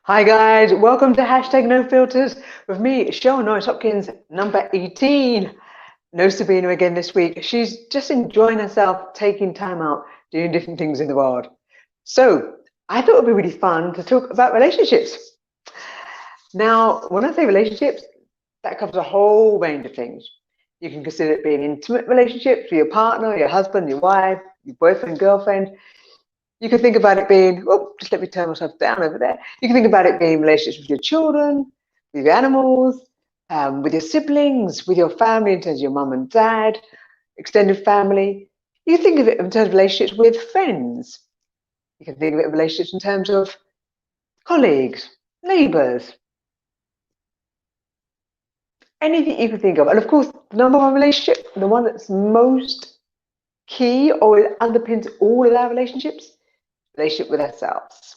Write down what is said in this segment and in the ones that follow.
Hi guys, welcome to hashtag No Filters with me, Cheryl Norris Hopkins, number 18. No Sabina again this week. She's just enjoying herself, taking time out, doing different things in the world. So I thought it would be really fun to talk about relationships. Now, when I say relationships, that covers a whole range of things. You can consider it being intimate relationships with your partner, your husband, your wife, your boyfriend, girlfriend. You can think about it being, oh, just let me turn myself down over there. You can think about it being relationships with your children, with your animals, with your siblings, with your family in terms of your mum and dad, extended family. You can think of it in terms of relationships with friends. You can think of it in relationships in terms of colleagues, neighbours, anything you can think of. And of course, the number one relationship, the one that's most key or it underpins all of our relationships, relationship with ourselves.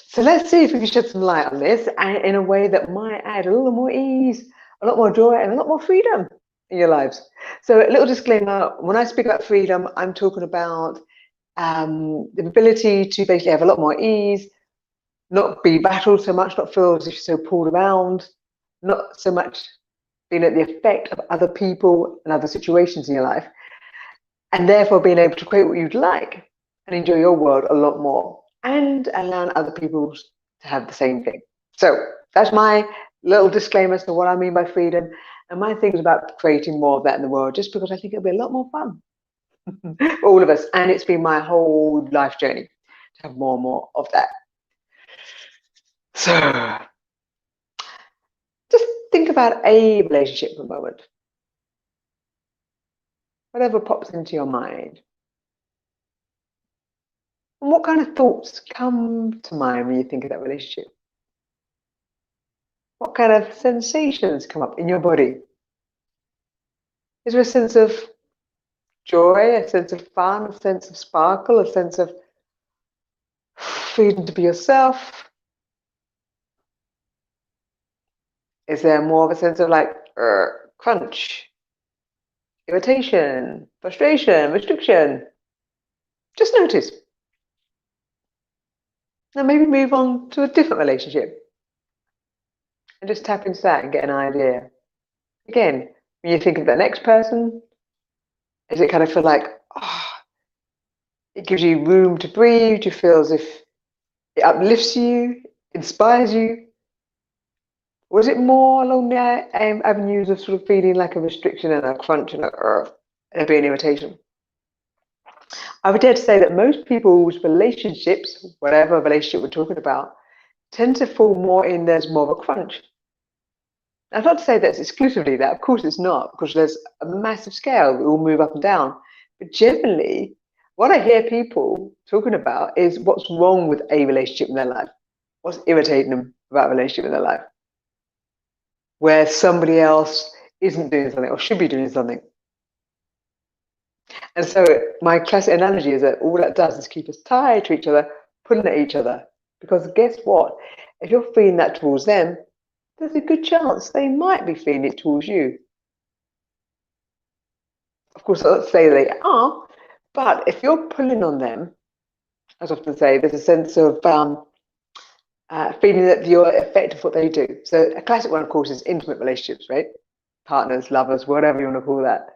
So let's see if we can shed some light on this in a way that might add a little more ease, a lot more joy, and a lot more freedom in your lives. So a little disclaimer, when I speak about freedom, I'm talking about the ability to basically have a lot more ease, not be battled so much, not feel as if you're so pulled around, not so much being at the effect of other people and other situations in your life, and therefore being able to create what you'd like and enjoy your world a lot more and allowing other people to have the same thing. So that's my little disclaimer as to what I mean by freedom. And my thing is about creating more of that in the world, just because I think it'll be a lot more fun for all of us. And it's been my whole life journey to have more and more of that. So just think about a relationship for a moment. Whatever pops into your mind. And what kind of thoughts come to mind when you think of that relationship? What kind of sensations come up in your body? Is there a sense of joy, a sense of fun, a sense of sparkle, a sense of freedom to be yourself? Is there more of a sense of like crunch, irritation, frustration, restriction? Just notice. Now maybe move on to a different relationship and just tap into that and get an idea. Again, when you think of the next person, does it kind of feel like, oh, it gives you room to breathe? Do you feel as if it uplifts you, inspires you? Was it more along the avenues of sort of feeling like a restriction and a crunch and a bit of irritation? I would dare to say that most people's relationships, whatever relationship we're talking about, tend to fall more in there's more of a crunch. Now, not to say that's exclusively that, of course it's not, because there's a massive scale, we all move up and down. But generally, what I hear people talking about is what's wrong with a relationship in their life, what's irritating them about a relationship in their life, where somebody else isn't doing something or should be doing something. And so my classic analogy is that all that does is keep us tied to each other, pulling at each other. Because guess what? If you're feeling that towards them, there's a good chance they might be feeling it towards you. Of course, let's say they are, but if you're pulling on them, as I often say, there's a sense of feeling that you're effective what they do. So a classic one, of course, is intimate relationships, right? Partners, lovers, whatever you want to call that.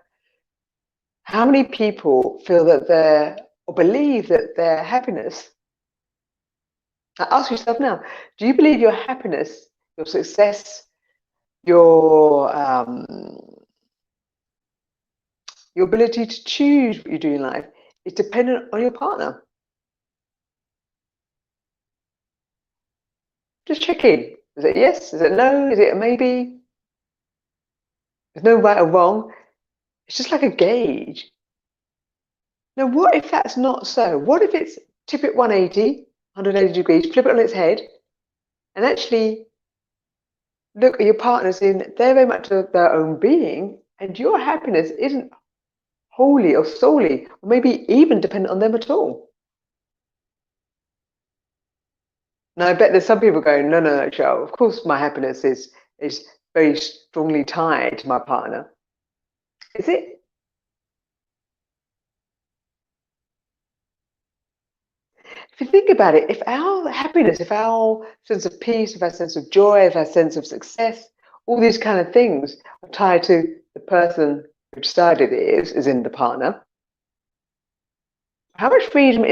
How many people feel that or believe that their happiness? Now ask yourself now, do you believe your happiness, your success, your ability to choose what you do in life is dependent on your partner? Just check in. Is it yes? Is it no? Is it a maybe? There's no right or wrong. It's just like a gauge. Now, what if that's not so? What if it's tip it 180 degrees, flip it on its head, and actually look at your partners in they're very much their own being, and your happiness isn't wholly or solely, or maybe even dependent on them at all. Now, I bet there's some people going, no, Cheryl, of course my happiness is very strongly tied to my partner. Is it? If you think about it, if our happiness, if our sense of peace, if our sense of joy, if our sense of success, all these kind of things are tied to the person who decided it is in the partner, how much freedom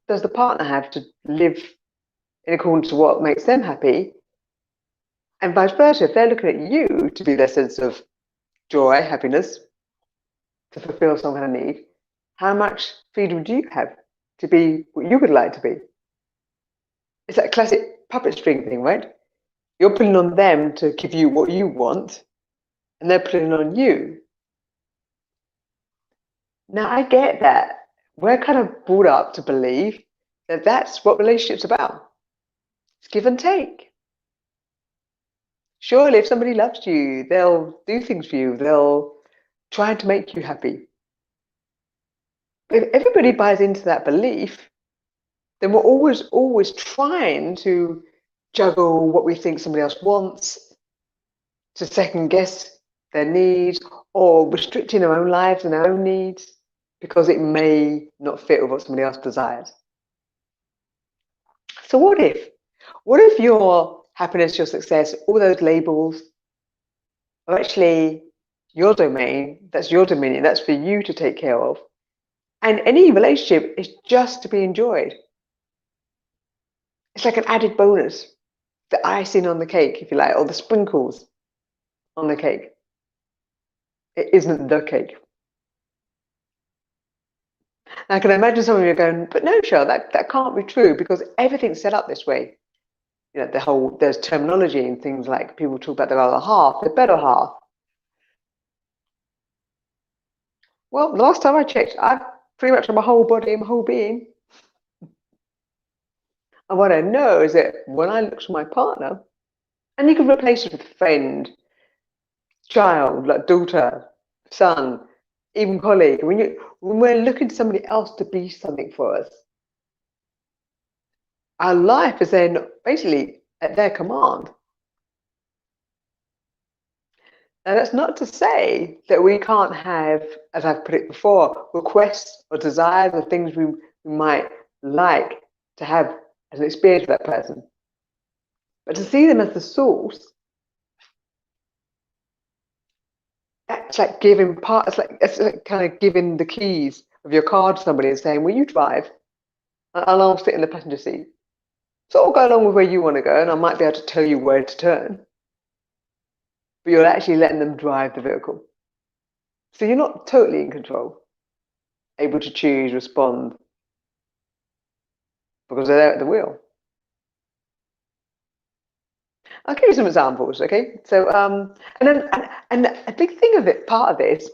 does the partner have to live in accordance to what makes them happy? And vice versa, if they're looking at you to be their sense of joy, happiness, to fulfill some kind of need, how much freedom do you have to be what you would like to be? It's that classic puppet string thing, right? You're putting on them to give you what you want, and they're putting on you. Now, I get that. We're kind of brought up to believe that that's what relationships about. It's give and take. Surely, if somebody loves you, they'll do things for you. They'll try to make you happy. If everybody buys into that belief, then we're always trying to juggle what we think somebody else wants, to second guess their needs, or restricting our own lives and our own needs because it may not fit with what somebody else desires. So what if your happiness, your success, all those labels are actually your domain, that's your dominion, that's for you to take care of. And any relationship is just to be enjoyed. It's like an added bonus, the icing on the cake, if you like, or the sprinkles on the cake. It isn't the cake. I can imagine some of you going, but no, Cheryl, that can't be true because everything's set up this way. You know, there's terminology and things like people talk about their other half, their better half. Well, the last time I checked, I pretty much have my whole body and my whole being. And what I know is that when I look to my partner, and you can replace it with friend, child, like daughter, son, even colleague, when we're looking to somebody else to be something for us, our life is then basically at their command. Now, that's not to say that we can't have, as I've put it before, requests or desires or things we might like to have as an experience with that person. But to see them as the source, that's like it's like kind of giving the keys of your car to somebody and saying, "Will you drive? And I'll sit in the passenger seat." So I'll go along with where you want to go, and I might be able to tell you where to turn. But you're actually letting them drive the vehicle. So you're not totally in control, able to choose, respond, because they're there at the wheel. I'll give you some examples, okay? So, and a big thing of it, part of this,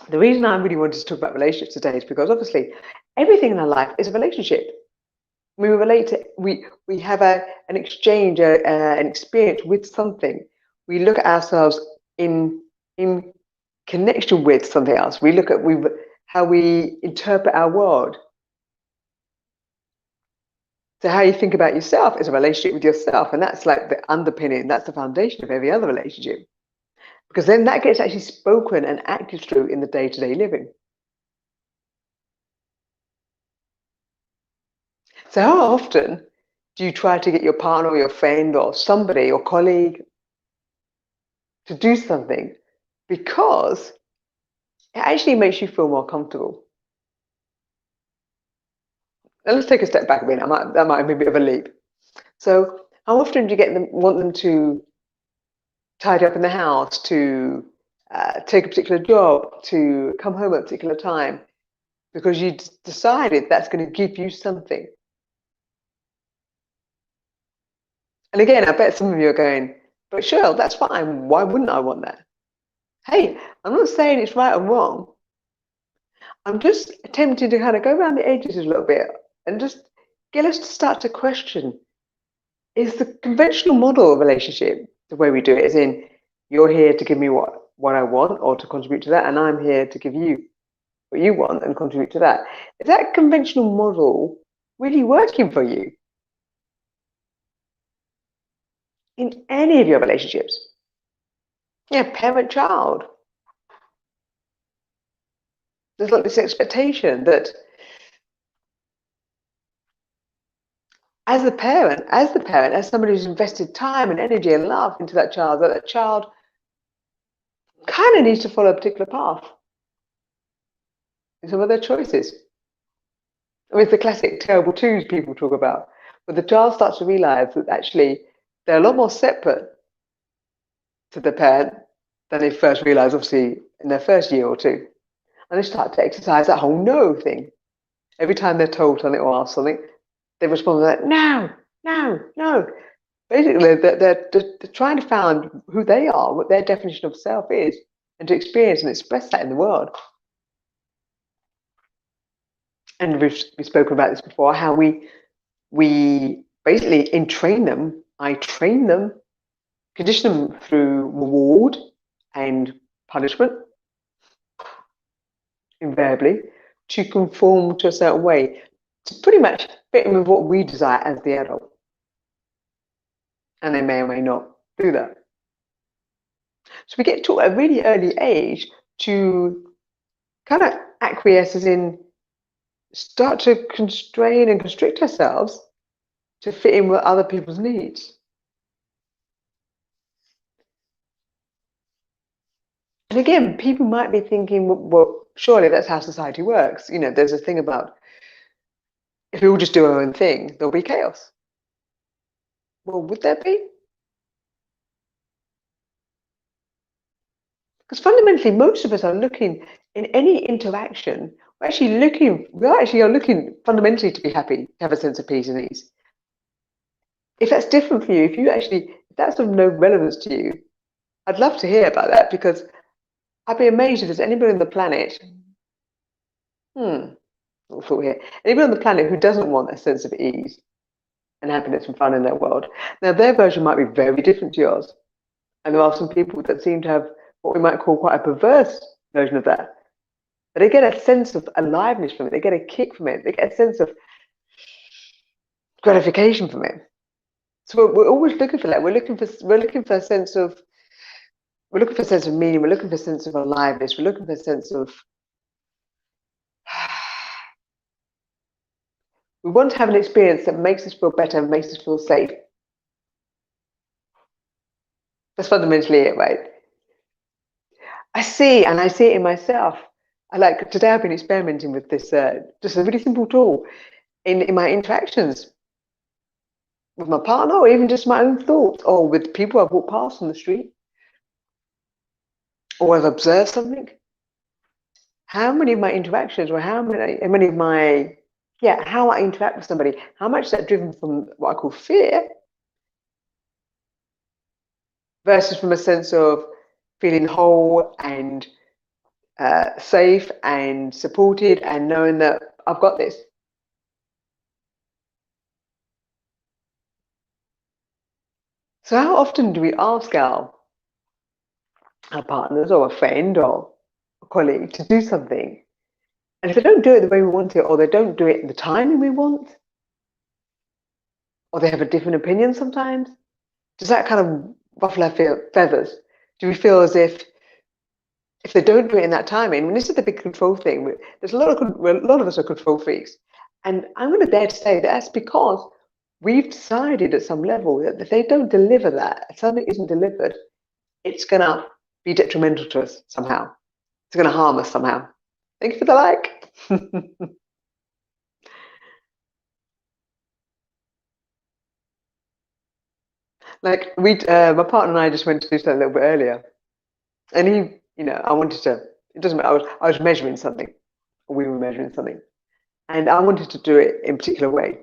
the reason I really wanted to talk about relationships today is because obviously everything in our life is a relationship. We relate to, we have an exchange, an experience with something. We look at ourselves in connection with something else. We look at how we interpret our world. So how you think about yourself is a relationship with yourself, and that's like the underpinning, that's the foundation of every other relationship. Because then that gets actually spoken and acted through in the day-to-day living. So how often do you try to get your partner or your friend or somebody or colleague to do something because it actually makes you feel more comfortable? Now let's take a step back a minute. That might be a bit of a leap. So how often do you want them to tidy up in the house, to take a particular job, to come home at a particular time, because you decided that's going to give you something? And again, I bet some of you are going, but Cheryl, that's fine. Why wouldn't I want that? Hey, I'm not saying it's right or wrong. I'm just attempting to kind of go around the edges a little bit and just get us to start to question, is the conventional model of relationship the way we do it, as in you're here to give me what I want or to contribute to that, and I'm here to give you what you want and contribute to that. Is that conventional model really working for you in any of your relationships? Yeah, parent-child. There's like this expectation that as somebody who's invested time and energy and love into that child, that child kind of needs to follow a particular path in some of their choices. I mean, it's the classic terrible twos people talk about, but the child starts to realize that actually they're a lot more separate to the parent than they first realize, obviously, in their first year or two. And they start to exercise that whole no thing. Every time they're told something or asked something, they respond like, no, no, no. Basically, they're trying to find who they are, what their definition of self is, and to experience and express that in the world. And we've spoken about this before, how we basically entrain them. I train them, condition them through reward and punishment, invariably, to conform to a certain way, to pretty much fit in with what we desire as the adult. And they may or may not do that. So we get taught at a really early age to kind of acquiesce, as in start to constrain and constrict ourselves to fit in with other people's needs. And again, people might be thinking, well, surely that's how society works. You know, there's a thing about if we all just do our own thing, there'll be chaos. Well, would there be? Because fundamentally, most of us are looking in any interaction. We actually are looking fundamentally to be happy, to have a sense of peace and ease. If that's different for you, if that's of no relevance to you, I'd love to hear about that, because I'd be amazed if there's anybody on the planet, little thought here, anybody on the planet who doesn't want a sense of ease and happiness and fun in their world. Now, their version might be very different to yours. And there are some people that seem to have what we might call quite a perverse version of that. But they get a sense of aliveness from it. They get a kick from it. They get a sense of gratification from it. So we're always looking for that. We're looking for a sense of meaning. We're looking for a sense of aliveness. We're looking for a sense of we want to have an experience that makes us feel better and makes us feel safe. That's fundamentally it, right? I see it in myself. Today I've been experimenting with this, just a really simple tool in my interactions with my partner, or even just my own thoughts, or with people I've walked past on the street, or I've observed something. How many of my interactions, or how I interact with somebody, how much is that driven from what I call fear versus from a sense of feeling whole and safe and supported and knowing that I've got this. So how often do we ask our partners or a friend or a colleague to do something, and if they don't do it the way we want it, or they don't do it the timing we want, or they have a different opinion sometimes, does that kind of ruffle our feathers? Do we feel as if they don't do it in that timing? I mean, this is the big control thing. There's a lot of us are control freaks, and I'm going to dare to say that's because we've decided at some level that if they don't deliver that, if something isn't delivered, it's going to be detrimental to us somehow. It's going to harm us somehow. Thank you for the like. Like my partner and I just went to do something a little bit earlier, and I wanted to. It doesn't matter. I was measuring something, or we were measuring something, and I wanted to do it in a particular way.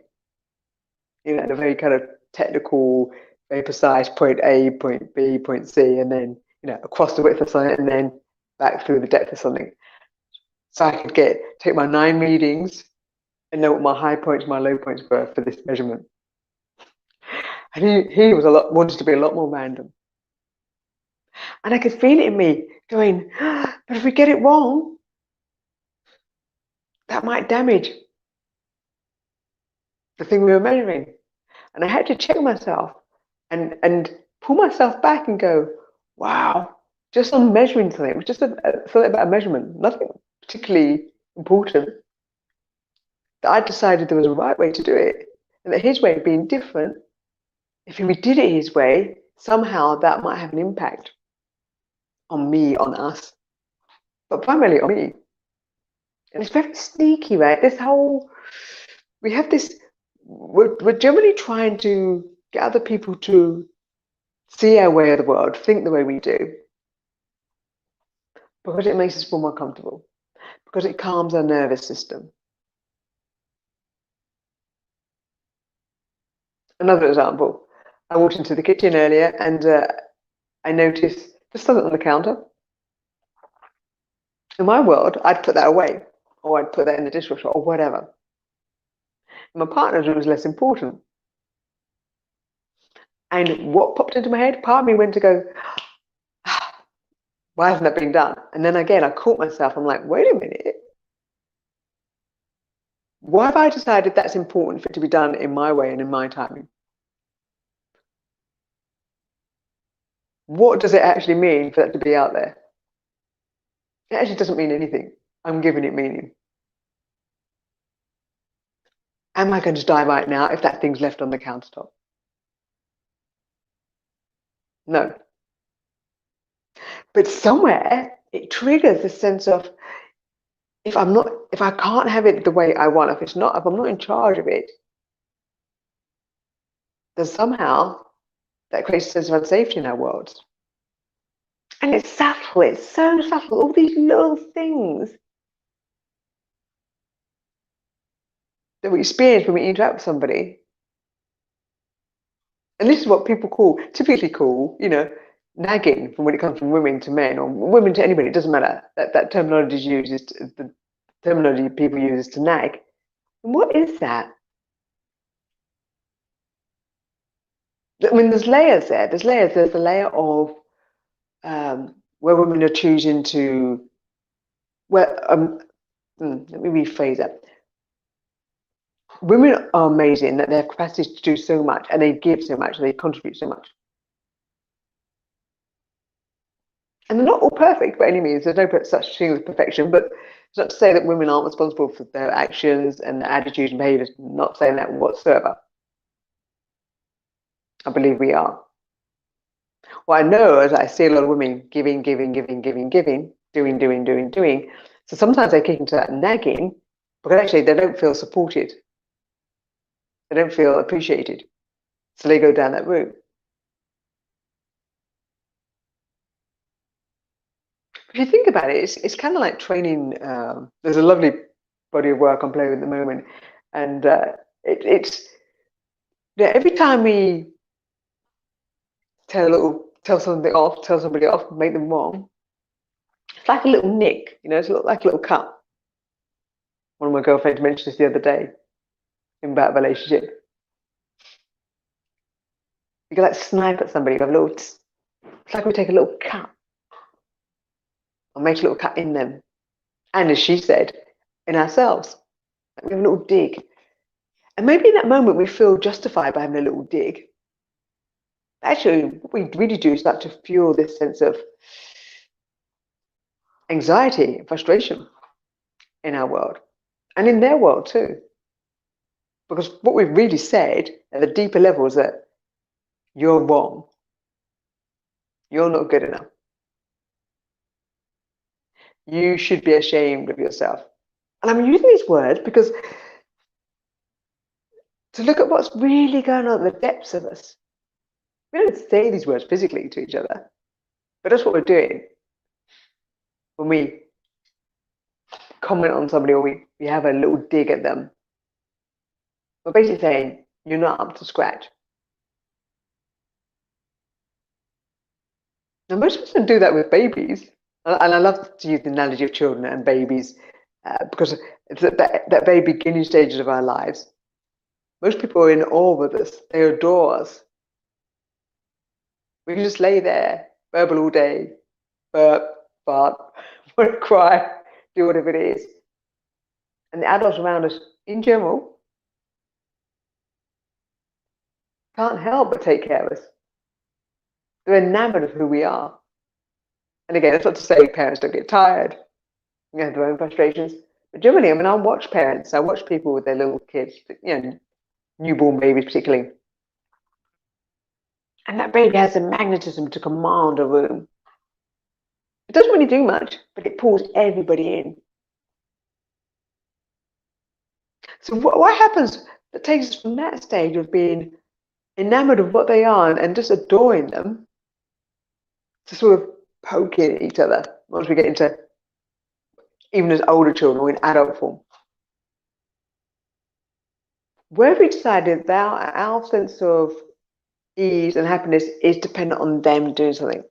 In a very kind of technical, very precise point A, point B, point C, and then across the width of something, and then back through the depth of something. So I could take my 9 readings and know what my high points, my low points were for this measurement. And he wanted to be a lot more random. And I could feel it in me going, but if we get it wrong, that might damage the thing we were measuring. And I had to check myself and pull myself back and go, wow, just on measuring something, it was just something about a measurement, nothing particularly important, that I decided there was a right way to do it. and that his way of being different, if we did it his way, somehow that might have an impact on me, on us, but primarily on me. And it's very sneaky, right? We have this, we're generally trying to get other people to see our way of the world, think the way we do, because it makes us feel more comfortable, because it calms our nervous system. Another example, I walked into the kitchen earlier and I noticed there's something on the counter. In my world, I'd put that away, or I'd put that in the dishwasher, or whatever. In my partner's, it was less important. And what popped into my head? Part of me went to go, why hasn't that been done? And then again, I caught myself. I'm like, wait a minute. Why have I decided that's important for it to be done in my way and in my timing? What does it actually mean for that to be out there? It actually doesn't mean anything. I'm giving it meaning. Am I going to die right now if that thing's left on the countertop? No. But somewhere it triggers the sense of if I can't have it the way I want, if I'm not in charge of it, then somehow that creates a sense of unsafety in our worlds. And it's subtle, it's so subtle, all these little things that we experience when we interact with somebody. And this is what people typically call, nagging, from when it comes from women to men, or women to anybody, it doesn't matter. That terminology is used, the terminology people use is to nag. And what is that? I mean, there's layers there. There's the layer of where women are choosing to, let me rephrase that. Women are amazing that they have capacity to do so much, and they give so much, and they contribute so much. And they're not all perfect by any means. There's no such thing as perfection, but it's not to say that women aren't responsible for their actions and their attitudes and behaviors. I'm not saying that whatsoever. I believe we are. What I know is I see a lot of women giving, doing. So sometimes they kick into that nagging, because actually they don't feel supported. They don't feel appreciated. So they go down that route. If you think about it, it's kind of like training. There's a lovely body of work I'm playing with at the moment, and every time we tell somebody off, make them wrong, it's like a little nick, it's like a little cut. One of my girlfriends mentioned this the other day about a relationship. You can like snipe at somebody with a little. It's like we take a little cut. Or make a little cut in them. And as she said, in ourselves. Like we have a little dig. And maybe in that moment we feel justified by having a little dig. Actually, what we really do is start to fuel this sense of anxiety and frustration in our world. And in their world too. Because what we've really said at the deeper level is that you're wrong. You're not good enough. You should be ashamed of yourself. And I'm using these words because to look at what's really going on at the depths of us. We don't say these words physically to each other, but that's what we're doing. When we comment on somebody or we have a little dig at them, we're basically saying, you're not up to scratch. Now, most of us don't do that with babies. And I love to use the analogy of children and babies because it's at that very beginning stages of our lives. Most people are in awe with us. They adore us. We can just lay there, verbal all day, burp, fart, want to cry, do whatever it is. And the adults around us, in general, can't help but take care of us. They're enamored of who we are. And again, that's not to say parents don't get tired, have their own frustrations. But generally, I watch parents, I watch people with their little kids, newborn babies particularly. And that baby has a magnetism to command a room. It doesn't really do much, but it pulls everybody in. So what happens that takes us from that stage of being enamored of what they are and just adoring them to sort of poking at each other once we get into even as older children or in adult form? Where have we decided that our sense of ease and happiness is dependent on them doing something?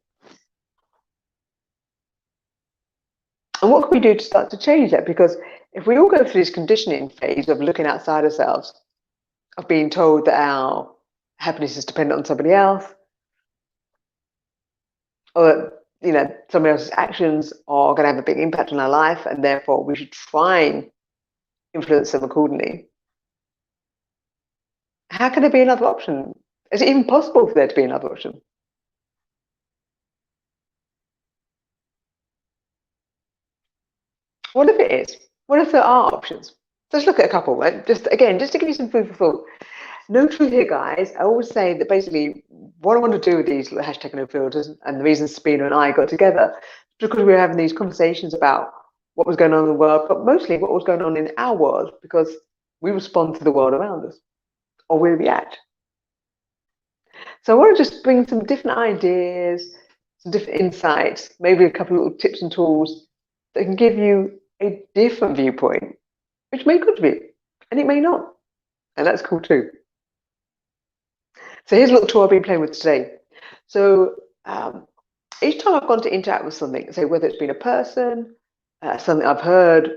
And what can we do to start to change that? Because if we all go through this conditioning phase of looking outside ourselves, of being told that our happiness is dependent on somebody else, or that somebody else's actions are going to have a big impact on our life, and therefore we should try and influence them accordingly. How can there be another option? Is it even possible for there to be another option? What if it is? What if there are options? Let's look at a couple, right? Just to give you some food for thought. No truth here, guys. I always say that basically what I want to do with these hashtag no filters, and the reason Sabina and I got together, because we were having these conversations about what was going on in the world, but mostly what was going on in our world, because we respond to the world around us, or we react. So I want to just bring some different ideas, some different insights, maybe a couple of little tips and tools that can give you a different viewpoint, which may contribute, and it may not. And that's cool too. So here's a little tool I've been playing with today. So each time I've gone to interact with something, say whether it's been a person, something I've heard,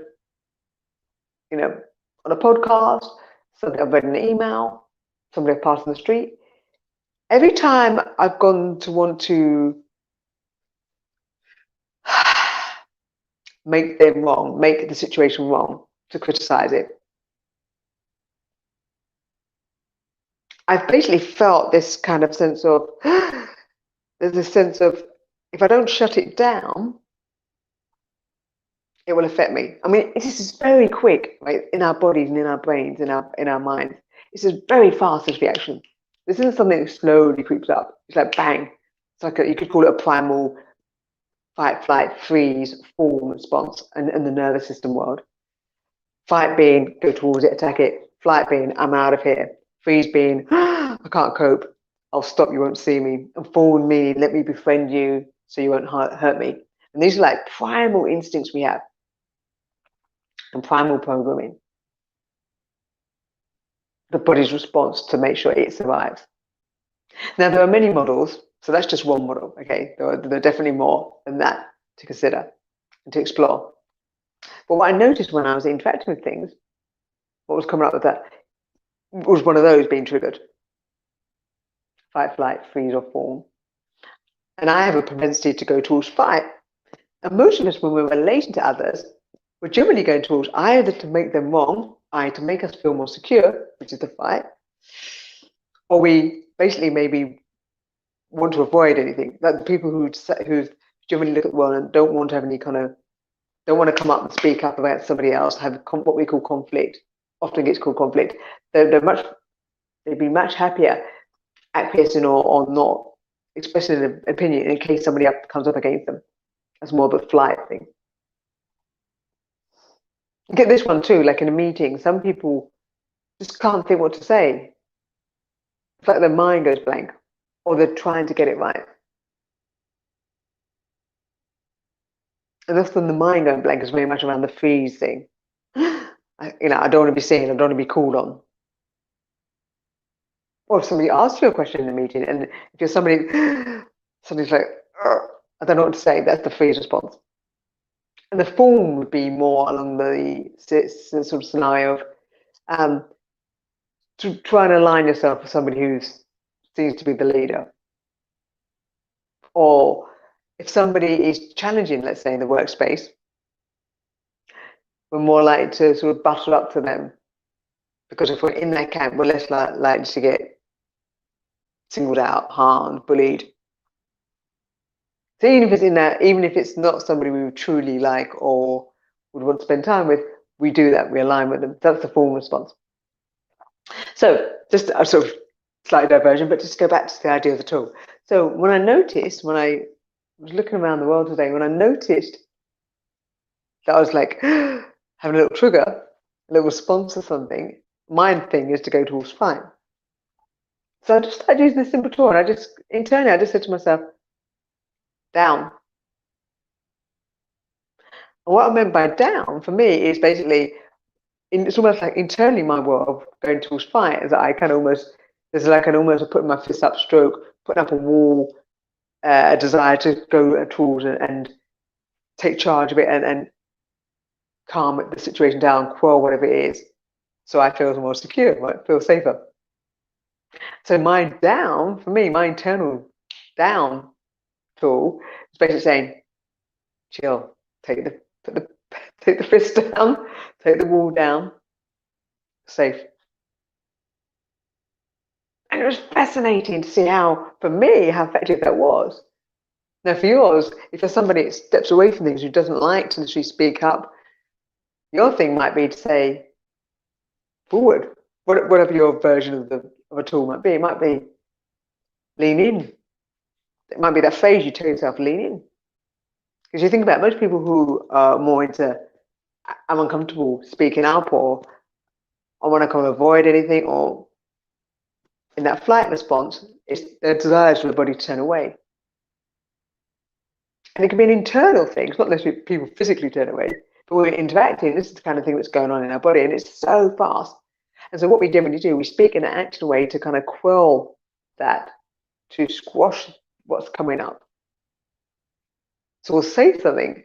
on a podcast, something I've read in an email, somebody I've passed on the street, every time I've gone to want to make them wrong, make the situation wrong, to criticize it, I've basically felt this kind of sense of, there's a sense of, if I don't shut it down, it will affect me. I mean, this is very quick, right? In our bodies and in our brains, in our minds. It's a very fast reaction. This isn't something that slowly creeps up. It's like bang. It's like you could call it a primal fight, flight, freeze, form response in the nervous system world. Fight being go towards it, attack it. Flight being I'm out of here. Freeze being I can't cope. I'll stop. You won't see me. And form me. Let me befriend you so you won't hurt me. And these are like primal instincts we have, and primal programming. The body's response to make sure it survives. Now there are many models, so that's just one model. Okay, there are definitely more than that to consider and to explore. But what I noticed when I was interacting with things, what was coming up with that was one of those being triggered: fight, flight, freeze, or fawn. And I have a propensity to go towards fight. And most of us, when we're relating to others, we're generally going towards either to make them wrong, either to make us feel more secure, which is the fight, or we basically maybe want to avoid anything. Like the people who generally look at the world and don't want to have any don't want to come up and speak up about somebody else, have what we call conflict. Often gets called conflict. They'd be much happier acquiescing or not expressing an opinion in case somebody comes up against them. That's more of a flight thing. You get this one too, like in a meeting, some people just can't think what to say. It's like their mind goes blank, or they're trying to get it right. And that's when the mind going blank is very much around the freeze thing. I don't want to be seen, I don't want to be called on. Or if somebody asks you a question in a meeting, and if you're somebody's like, I don't know what to say, that's the freeze response. And the form would be more along the sort of scenario of to try and align yourself with somebody who seems to be the leader. Or if somebody is challenging, let's say in the workspace, we're more likely to sort of butter up to them, because if we're in their camp, we're less likely to get singled out, harmed, bullied. So even if it's not somebody we would truly like or would want to spend time with, we do that. We align with them. That's the form response. So just a sort of slight diversion, but just go back to the idea of the tool. So when I was looking around the world today, when I noticed that I was like having a little trigger, a little response to something, my thing is to go towards fine. So I just started using this simple tool, and I just said to myself, down. And what I meant by down for me is basically, it's almost like internally my world going towards fight is that I kind of almost, there's like an almost putting my fist up stroke, putting up a wall, a desire to go towards and take charge of it and calm the situation down, quell whatever it is, so I feel more secure, I feel safer. So my down, for me, my internal down tool is basically saying, chill, take the put the take the fist down, take the wall down, safe. And it was fascinating to see how, for me, how effective that was. Now, for yours, if you're somebody that steps away from things, who doesn't like to literally speak up, your thing might be to say forward, whatever your version of a tool might be. It might be lean in. It might be that phrase you tell yourself, lean in. Because you think about most people who are more into, I'm uncomfortable speaking up, or I want to kind of avoid anything, or in that flight response, it's the desire for the body to turn away. And it can be an internal thing. It's not necessarily people physically turn away, but when we're interacting, this is the kind of thing that's going on in our body, and it's so fast. And so what we generally do, we speak in an act way to kind of quell that, to squash what's coming up. So we'll say something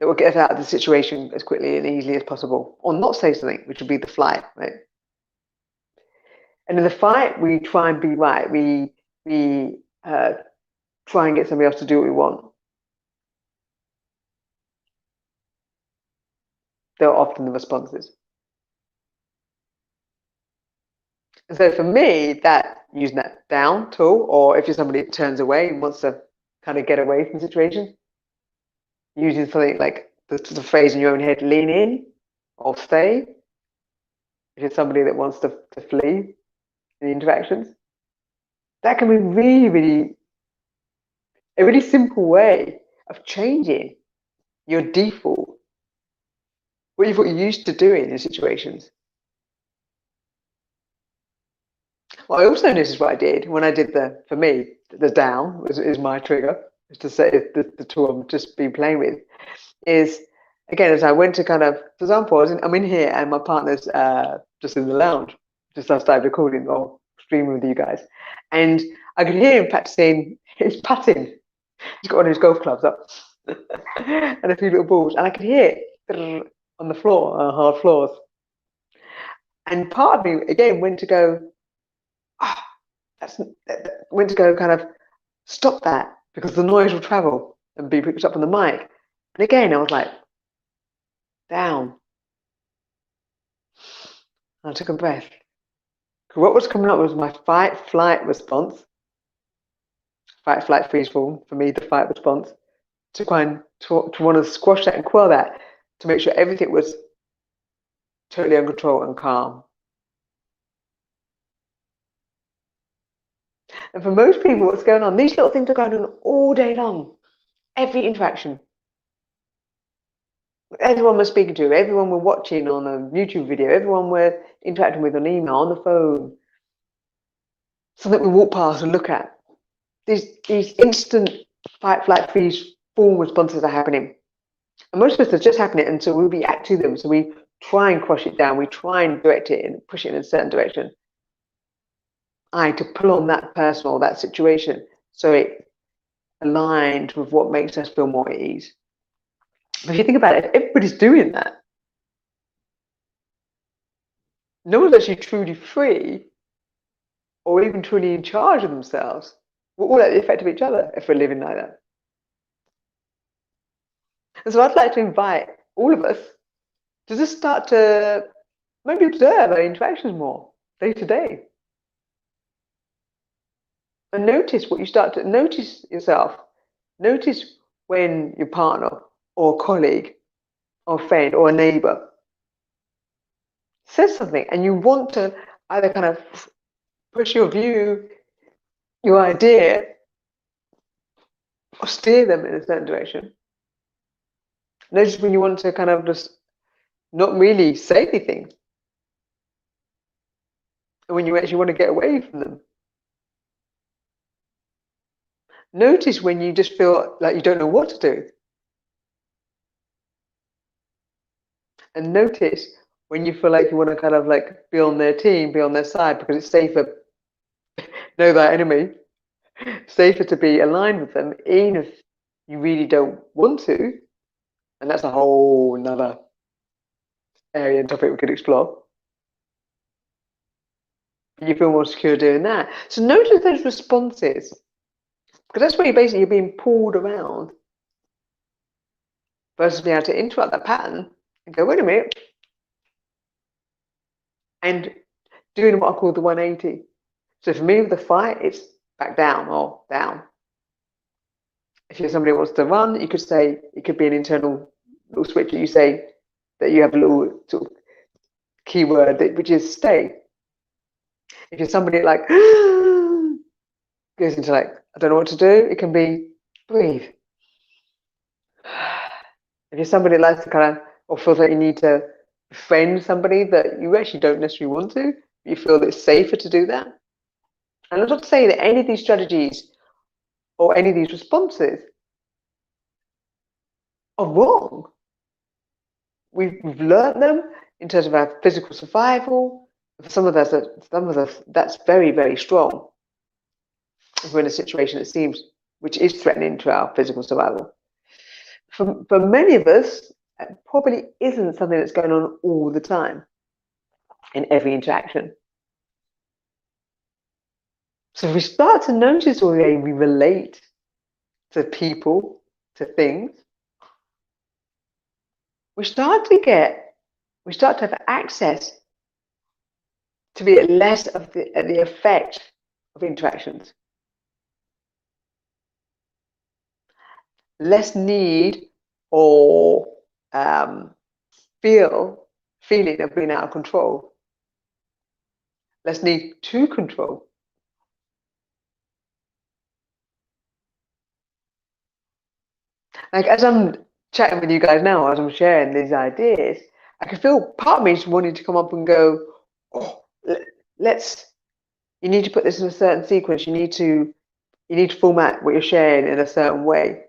that will get us out of the situation as quickly and easily as possible, or not say something, which would be the flight, right? And in the fight, we try and be right. We try and get somebody else to do what we want. They're often the responses. And so for me, that using that down tool, or if you're somebody that turns away and wants to kind of get away from the situation, using something like the phrase in your own head, lean in or stay. If you're somebody that wants to flee in the interactions, that can be really, really a really simple way of changing your default, what you're used to doing in situations. Well, I also noticed what I did when I did for me, the down is my trigger, is to say the tool I'm just been playing with, is again, as I went to kind of, for example, I'm in here and my partner's just in the lounge, just I started recording or streaming with you guys. And I could hear him practicing his putting. He's got one of his golf clubs up and a few little balls. And I could hear it on the floor, hard floors. And part of me, again, went to go, went to go kind of stop that, because the noise will travel and be picked up on the mic. And again, I was like, down. And I took a breath. What was coming up was my fight, flight response. Fight, flight, freeze, fall. For me, the fight response. To want to squash that and quell that, to make sure everything was totally under control and calm. And for most people, what's going on, these little things are going on all day long. Every interaction. Everyone we're speaking to, everyone we're watching on a YouTube video, everyone we're interacting with on email, on the phone, something we walk past and look at. These instant fight, flight, freeze, fall responses are happening. And most of us are just happening, and so we react to them. So we try and crush it down. We try and direct it and push it in a certain direction. To pull on that person or that situation so it aligned with what makes us feel more at ease. But if you think about it, if everybody's doing that, no one's actually truly free or even truly in charge of themselves. We're all at the effect of each other if we're living like that. And so I'd like to invite all of us to just start to maybe observe our interactions more day to day. And notice what you start to notice yourself. Notice when your partner or colleague or friend or a neighbor says something and you want to either kind of push your view, your idea, or steer them in a certain direction. Notice when you want to kind of just not really say anything, and when you actually want to get away from them. Notice when you just feel like you don't know what to do. And notice when you feel like you want to kind of like be on their team, be on their side, because it's safer, know thy enemy, safer to be aligned with them, even if you really don't want to. And that's a whole another area and topic we could explore. You feel more secure doing that. So notice those responses, because that's where you're being pulled around, versus being able to interrupt that pattern and go, wait a minute, and doing what I call the 180. So for me with the fight, it's back down or down. If you're somebody who wants to run, you could say, it could be an internal little switch that you say that you have a little sort of keyword which is stay. If you're somebody like goes into like, I don't know what to do, it can be breathe. If you're somebody that likes to kind of, or feels like you need to befriend somebody that you actually don't necessarily want to, you feel that it's safer to do that. And I'm not to say that any of these strategies or any of these responses are wrong. We've learned them in terms of our physical survival. For some of us, that's very, very strong. If we're in a situation that seems, which is threatening to our physical survival. For many of us, it probably isn't something that's going on all the time in every interaction. So if we start to notice the way we relate to people, to things, we start to have access to be at less of the effect of interactions. Less need or feeling of being out of control. Less need to control. Like as I'm chatting with you guys now, as I'm sharing these ideas, I can feel part of me just wanting to come up and go, oh, you need to put this in a certain sequence. You need to format what you're sharing in a certain way.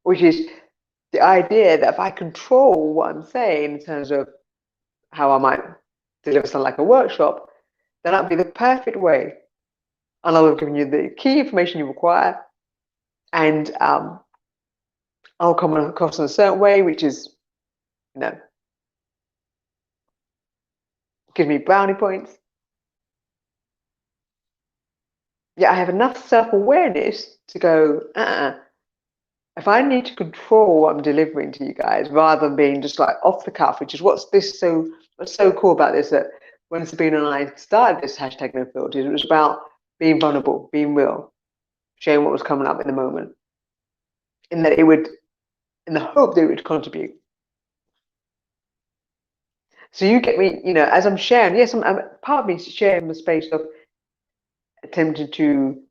Which is the idea that if I control what I'm saying in terms of how I might deliver something like a workshop, then that'd be the perfect way. And I'll have given you the key information you require, and I'll come across in a certain way, which is, give me brownie points. Yeah, I have enough self-awareness to go, if I need to control what I'm delivering to you guys, rather than being just like off the cuff, which is what's so cool about this, that when Sabina and I started this hashtag no filters, it was about being vulnerable, being real, sharing what was coming up in the moment, in the hope that it would contribute. So you get me, as I'm sharing, yes, I'm part of me is sharing the space of attempting to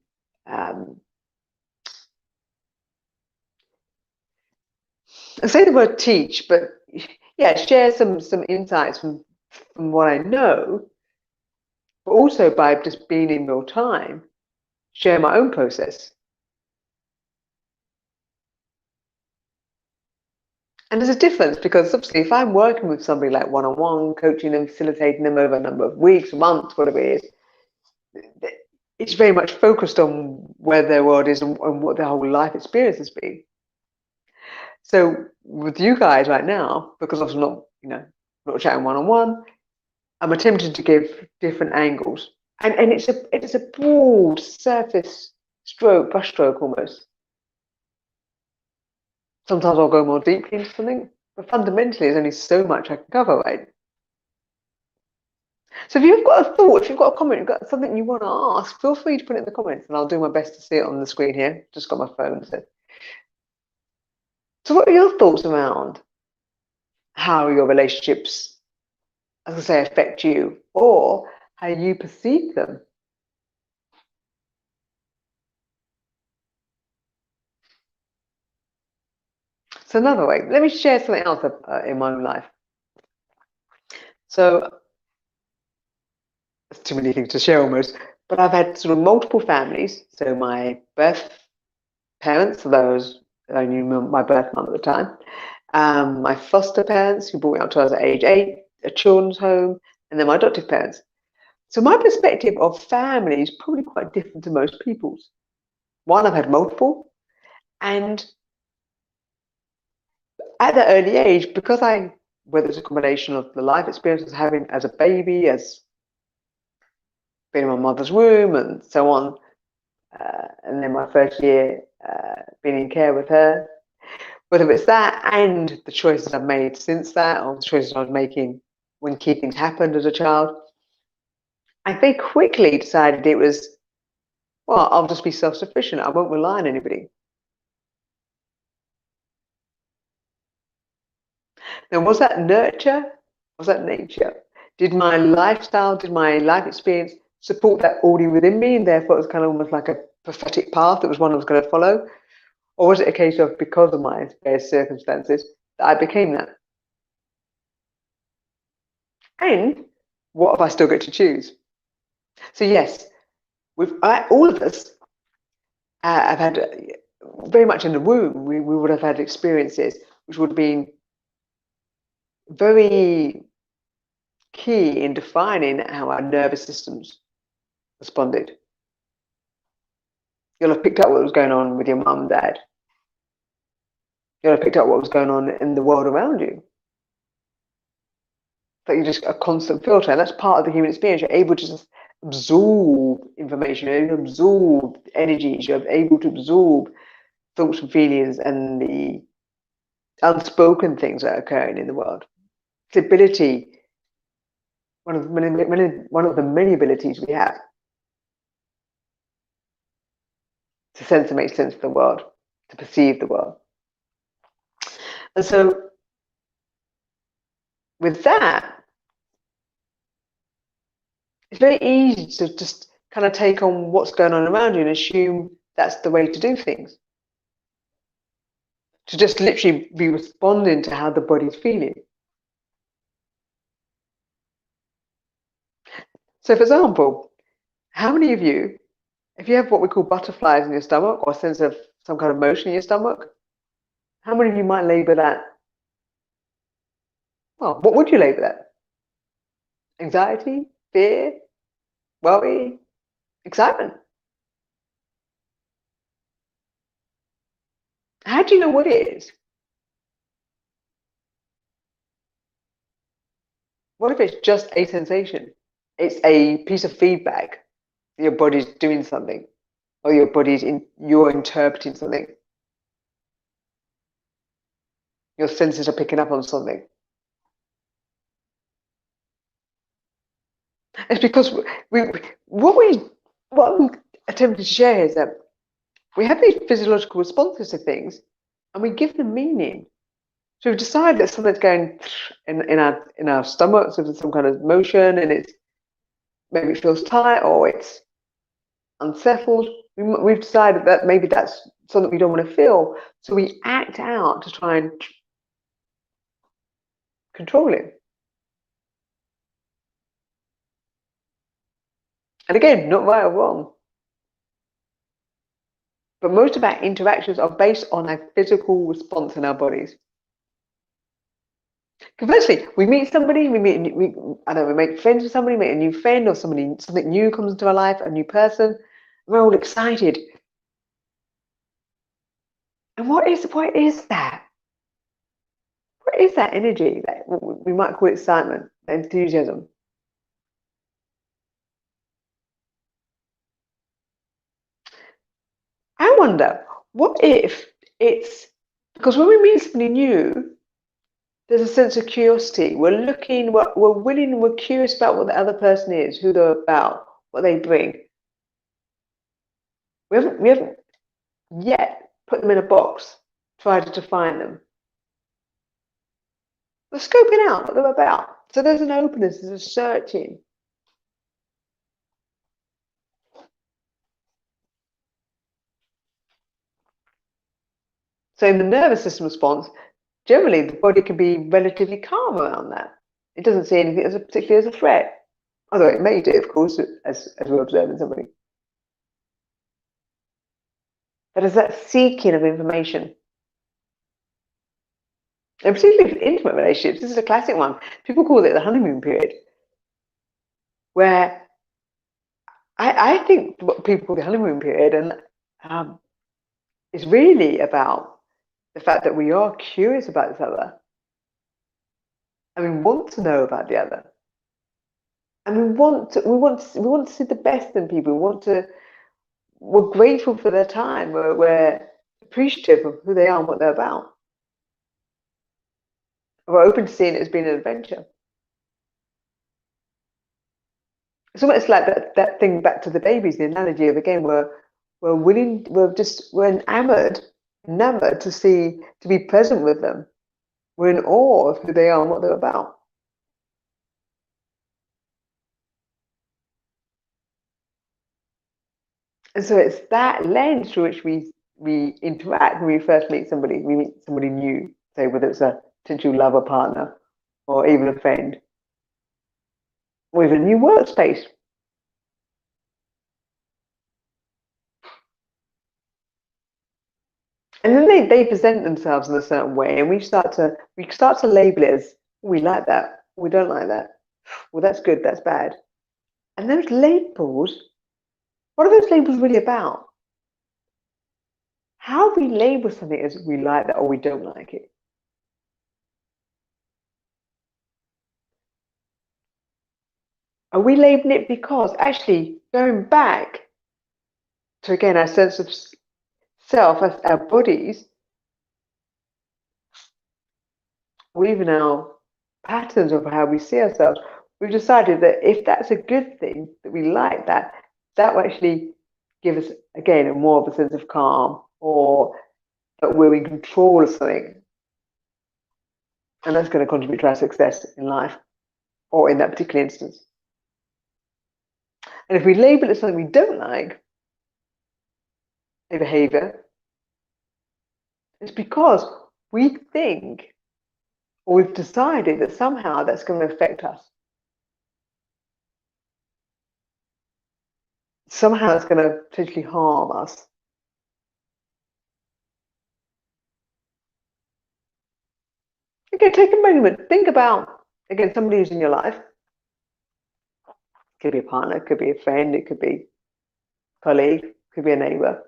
I say the word teach, but yeah, share some insights from what I know, but also by just being in real time, share my own process. And there's a difference, because obviously if I'm working with somebody like one-on-one, coaching them, facilitating them over a number of weeks, months, whatever it is, it's very much focused on where their world is and what their whole life experience has been. So with you guys right now, because I'm not chatting one-on-one, I'm attempting to give different angles, and it's a broad surface brush stroke almost. Sometimes I'll go more deeply into something, but fundamentally there's only so much I can cover, right? So if you've got a thought, if you've got a comment, you've got something you want to ask, feel free to put it in the comments, and I'll do my best to see it on the screen here. Just got my phone. So what are your thoughts around how your relationships, as I say, affect you, or how you perceive them. So another way, let me share something else in my own life. So there's too many things to share almost, but I've had sort of multiple families. So my birth parents, for those I knew my birth mum at the time, my foster parents who brought me up to I was at age 8, a children's home, and then my adoptive parents. So my perspective of family is probably quite different to most people's. One, I've had multiple, and at that early age, because whether it's a combination of the life experiences having as a baby, as being in my mother's womb, and so on, and then my first year being in care with her, whether it's that and the choices I've made since that, or the choices I was making when key things happened as a child, I very quickly decided it was, well, I'll just be self-sufficient. I won't rely on anybody. Now, was that nurture? Was that nature? Did my lifestyle, did my life experience support that already within me, and therefore it was kind of almost like a prophetic path that was one I was going to follow? Or was it a case of, because of my various circumstances, that I became that? And what if I still get to choose? So yes, all of us have had, very much in the womb, we would have had experiences which would have been very key in defining how our nervous systems responded. You'll have picked up what was going on with your mum and dad. You'll have picked up what was going on in the world around you. But you're just a constant filter, and that's part of the human experience. You're able to just absorb information, you're able to absorb energies, you're able to absorb thoughts and feelings and the unspoken things that are occurring in the world. It's ability, one of the many abilities we have to sense and make sense of the world, to perceive the world. And so with that, it's very easy to just kind of take on what's going on around you and assume that's the way to do things. To just literally be responding to how the body's feeling. So for example, how many of you, if you have what we call butterflies in your stomach or a sense of some kind of motion in your stomach, how many of you might label that? Well, what would you label that? Anxiety, fear, worry, excitement? How do you know what it is? What if it's just a sensation? It's a piece of feedback that your body's doing something, or you're interpreting something. Your senses are picking up on something. It's because what I'm attempting to share is that we have these physiological responses to things, and we give them meaning. So we've decided that something's going in our stomach, so there's some kind of motion, and maybe it feels tight or it's unsettled. We've decided that maybe that's something we don't want to feel, so we act out to try and control it. And again, not right or wrong, but most of our interactions are based on a physical response in our bodies. Conversely, we meet somebody, we make friends with somebody, make a new friend, or something new comes into our life, a new person. We're all excited. And what is that? What is that energy? That we might call it excitement, enthusiasm. I wonder, what if it's because when we meet somebody new, there's a sense of curiosity. We're looking, we're willing, we're curious about what the other person is, who they're about, what they bring. We haven't yet put them in a box, tried to define them. We're scoping out what they're about. So there's an openness, there's a searching. So in the nervous system response, generally the body can be relatively calm around that. It doesn't see anything as particularly as a threat, although it may do, of course, as we're observing somebody. But it's that seeking of information. And particularly with intimate relationships, this is a classic one. People call it the honeymoon period, where I think what people call the honeymoon period, and it's really about the fact that we are curious about this other, and we want to know about the other, and we want to see the best in people. We're grateful for their time. We're appreciative of who they are and what they're about. We're open to seeing it as being an adventure. It's almost like that thing back to the babies, the analogy of again, we're enamored to be present with them. We're in awe of who they are and what they're about. And so it's that lens through which we interact when we first meet somebody. We meet somebody new, say whether it's a potential lover, partner, or even a friend, or even a new workspace. And then they present themselves in a certain way, and we start to label it as we like that, we don't like that. Well, that's good, that's bad. And those labels, what are those labels really about? How we label something as we like that or we don't like it. Are we labeling it because actually going back to again our sense of self as our bodies, or even our patterns of how we see ourselves, we've decided that if that's a good thing, that we like that, that will actually give us again a more of a sense of calm, or that we're in control of something, and that's going to contribute to our success in life or in that particular instance. And if we label it as something we don't like, a behavior, it's because we think or we've decided that somehow that's going to affect us. Somehow it's going to potentially harm us. Okay, take a moment. Think about, again, somebody who's in your life. It could be a partner, it could be a friend, it could be a colleague, it could be a neighbor,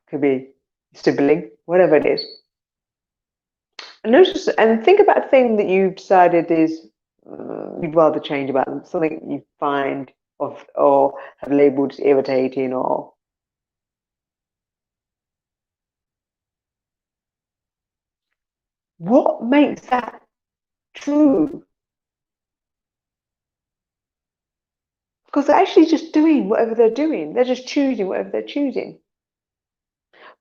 it could be a sibling, whatever it is. And notice and think about a thing that you've decided is you'd rather change about them, something you find or have labeled as irritating or what makes that true? Because they're actually just doing whatever they're doing. They're just choosing whatever they're choosing.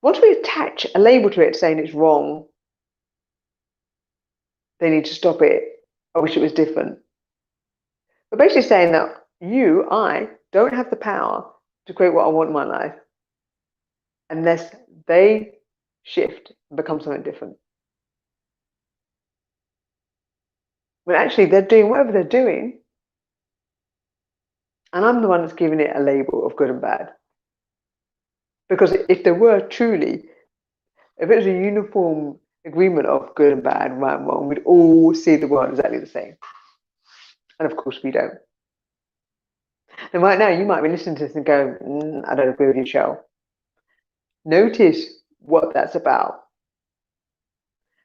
Once we attach a label to it saying it's wrong, they need to stop it. I wish it was different. We're basically saying that I don't have the power to create what I want in my life unless they shift and become something different. When actually they're doing whatever they're doing, and I'm the one that's giving it a label of good and bad. Because if there were truly, if it was a uniform agreement of good and bad, right and wrong, we'd all see the world exactly the same. And of course we don't. And right now you might be listening to this and go, I don't agree with you, Cheryl. Notice what that's about.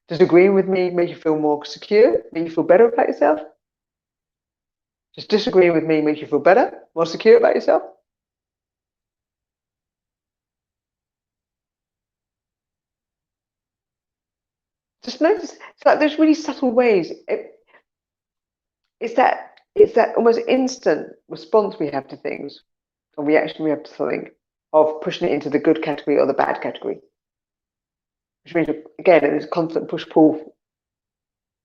Does agreeing with me make you feel more secure, make you feel better about yourself? Does disagreeing with me make you feel better, more secure about yourself? Just notice, it's like there's really subtle ways. It's that almost instant response we have to things, or reaction we have to something, of pushing it into the good category or the bad category. Which means, again, it's a constant push-pull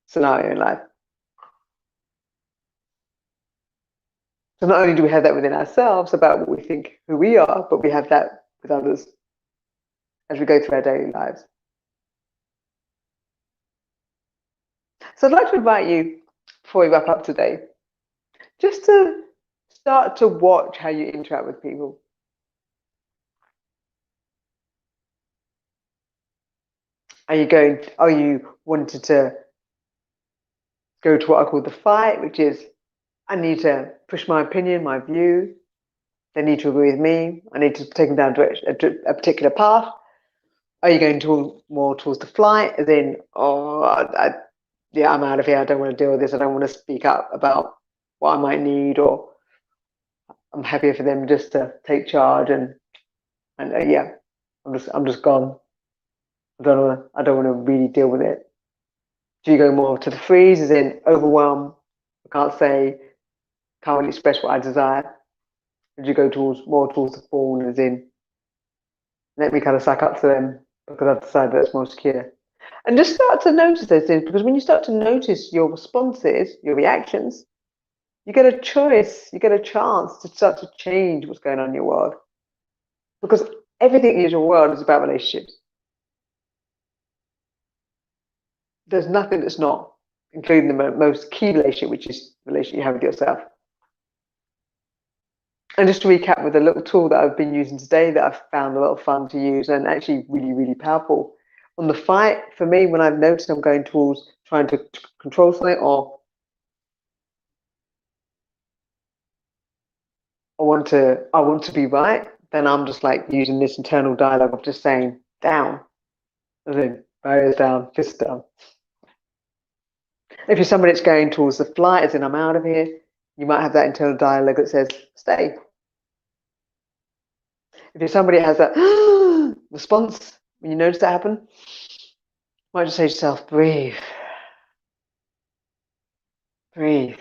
scenario in life. So not only do we have that within ourselves about what we think who we are, but we have that with others. as we go through our daily lives. So I'd like to invite you, before we wrap up today, just to start to watch how you interact with people. Are you wanted to go to what I call the fight, which is I need to push my opinion, my view. They need to agree with me. I need to take them down a particular path. Are you going more towards the flight, as in, I'm out of here. I don't want to deal with this. I don't want to speak up about what I might need, or I'm happier for them just to take charge and I'm just gone. I don't want to really deal with it. Do you go more to the freeze, as in overwhelm? I can't really express what I desire. Or do you go more towards the fawn, as in let me kind of suck up to them because I've decided that's more secure? And just start to notice those things, because when you start to notice your responses, your reactions, you get a choice, you get a chance to start to change what's going on in your world. Because everything in your world is about relationships. There's nothing that's not, including the most key relationship, which is the relationship you have with yourself. And just to recap with a little tool that I've been using today that I've found a lot of fun to use and actually really, really powerful. On the fight, for me, when I've noticed I'm going towards trying to control something, or I want to be right, then I'm just like using this internal dialogue of just saying down, as in barriers down, fists down. If you're somebody that's going towards the flight, as in I'm out of here, you might have that internal dialogue that says stay. If you're somebody that has that response when you notice that happen, you might just say to yourself, breathe. Breathe.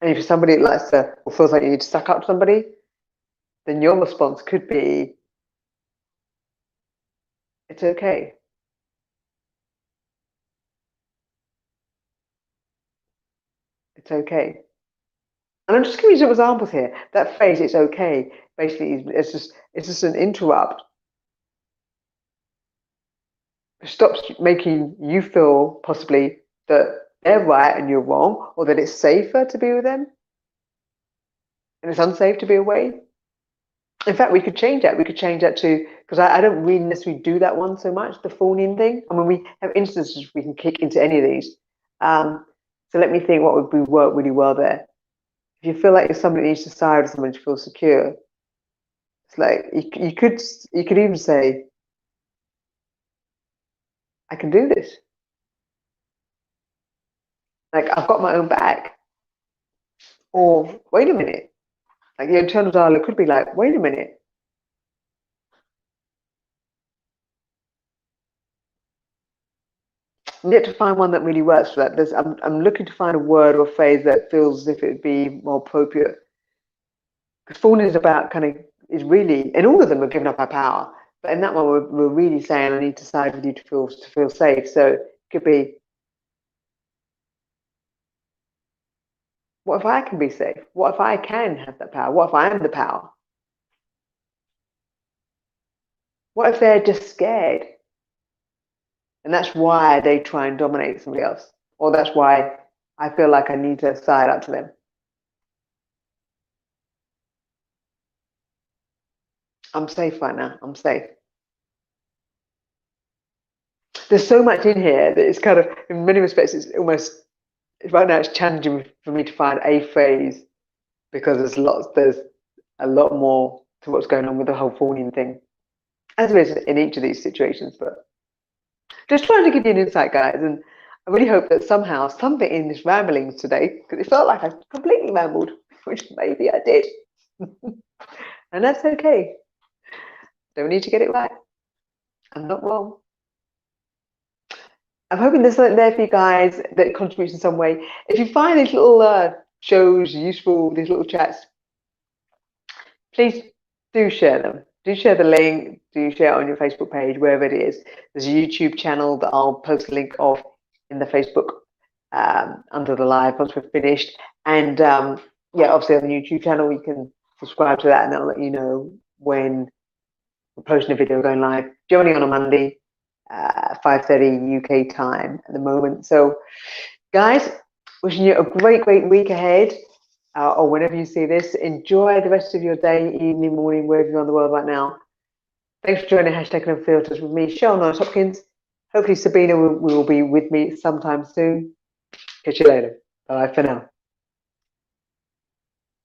And if you're somebody that likes to, or feels like you need to suck up to somebody, then your response could be, it's okay. It's okay. And I'm just giving you some examples here. That phrase, it's okay, basically, it's just an interrupt. It stops making you feel possibly that they're right and you're wrong, or that it's safer to be with them and it's unsafe to be away. In fact, we could change that. We could change that to, because I don't really necessarily do that one so much, the fawning thing. I mean, we have instances we can kick into any of these. So let me think what would work really well there. If you feel like you're somebody that needs to side with someone to feel secure, it's like you could even say, I can do this. Like, I've got my own back. Or wait a minute. Like, your internal dialogue could be like, wait a minute. And yet to find one that really works for that. I'm looking to find a word or phrase that feels as if it would be more appropriate. Because fawning is about is really, and all of them are giving up our power. But in that one, we're really saying, I need to side with you to feel safe. So it could be, what if I can be safe? What if I can have that power? What if I am the power? What if they're just scared? And that's why they try and dominate somebody else. Or that's why I feel like I need to side up to them. I'm safe right now. I'm safe. There's so much in here that it's kind of, in many respects, it's almost, right now it's challenging for me to find a phrase, because there's a lot more to what's going on with the whole fawning thing, as there is in each of these situations. But just trying to give you an insight, guys, and I really hope that somehow something in this ramblings today, because it felt like I completely rambled, which maybe I did, and that's okay. Don't need to get it right. I'm not wrong. I'm hoping there's something there for you guys that contributes in some way. If you find these little shows useful, these little chats, please do share them. Do share the link. Do share it on your Facebook page, wherever it is. There's a YouTube channel that I'll post a link of in the Facebook under the live once we're finished. And yeah, obviously on the YouTube channel, you can subscribe to that, and that'll let you know when we're posting a video going live generally on a Monday, 5:30 UK time at the moment. So, guys, wishing you a great week ahead, or whenever you see this. Enjoy the rest of your day, evening, morning, wherever you're in the world right now. Thanks for joining #NoFilters with me, Cheryl, Norris, Hopkins. Hopefully Sabina will be with me sometime soon. Catch you later. Bye for now.